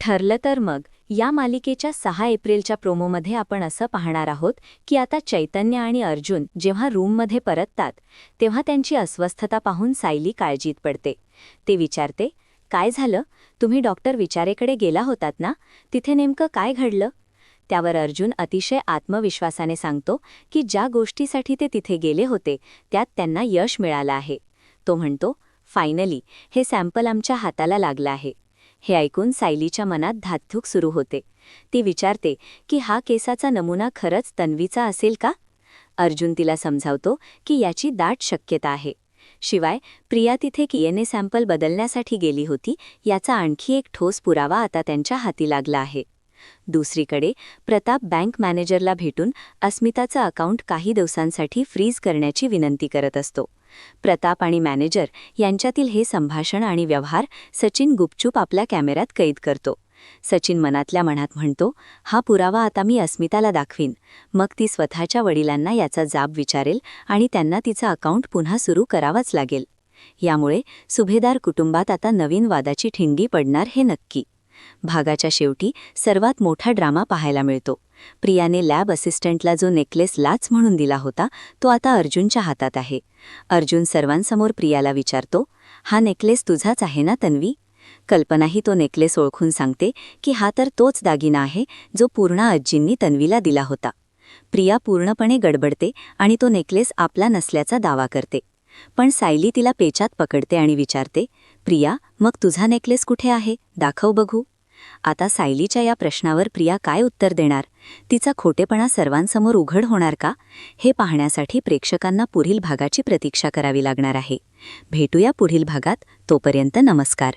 ठरलं तर मग या मालिकेच्या 6 एप्रिलच्या प्रोमोमध्ये आपण असं पाहणार आहोत की आता चैतन्य आणि अर्जुन जेव्हा रूममध्ये परततात तेव्हा त्यांची अस्वस्थता पाहून सायली काळजीत पडते. ते विचारते, काय झालं? तुम्ही डॉक्टर विचारेकडे गेला होतात ना? तिथे नेमकं काय घडलं? त्यावर अर्जुन अतिशय आत्मविश्वासाने सांगतो की ज्या गोष्टीसाठी ते तिथे गेले होते त्यात त्यांना यश मिळालं आहे. तो म्हणतो, फायनली हे सॅम्पल आमच्या हाताला लागलं आहे. हे ऐकून सायलीच्या मनात धाकधूक सुरू होते. ती विचारते की हा केसाचा नमुना खरंच तन्वीचा असेल का? अर्जुन तिला समजावतो की याची दाट शक्यता आहे. शिवाय प्रिया तिथे DNA सॅम्पल बदलण्यासाठी गेली होती याचा आणखी एक ठोस पुरावा आता त्यांच्या हाती लागला आहे. दुसरीकडे प्रताप बँक मॅनेजरला भेटून अस्मिताचं अकाउंट काही दिवसांसाठी फ्रीज करण्याची विनंती करत असतो. प्रताप आणि मॅनेजर यांच्यातील हे संभाषण आणि व्यवहार सचिन गुपचूप आपल्या कॅमेऱ्यात कैद करतो. सचिन मनातल्या मनात म्हणतो, हा पुरावा आता मी अस्मिताला दाखवीन. मग ती स्वतःच्या वडिलांना याचा जाब विचारेल आणि त्यांना तिचं अकाउंट पुन्हा सुरू करावाच लागेल. यामुळे सुभेदार कुटुंबात आता नवीन वादाची ठिणगी पडणार हे नक्की. भागाच्या शेवटी सर्वात मोठा ड्रामा पाहायला मिळतो. प्रियाने लॅब असिस्टंटला जो नेकलेस लाच म्हणून दिला होता तो आता अर्जुनच्या हातात आहे. अर्जुन सर्वांसमोर प्रियाला विचारतो, हा नेकलेस तुझाच आहे ना तन्वी? कल्पनाही तो नेकलेस ओळखून सांगते की हा तर तोच दागिना आहे जो पूर्णा आजींनी तन्वीला दिला होता. प्रिया पूर्णपणे गडबडते आणि तो नेकलेस आपला नसल्याचा दावा करते. पण सायली तिला पेचात पकडते आणि विचारते, प्रिया, मग तुझा नेकलेस कुठे आहे? दाखव बघू. आता सायलीच्या या प्रश्नावर प्रिया काय उत्तर देणार? तिचा खोटेपणा सर्वांसमोर उघड होणार का? हे पाहण्यासाठी प्रेक्षकांना पुढील भागाची प्रतीक्षा करावी लागणार आहे. भेटूया पुढील भागात. तोपर्यंत नमस्कार.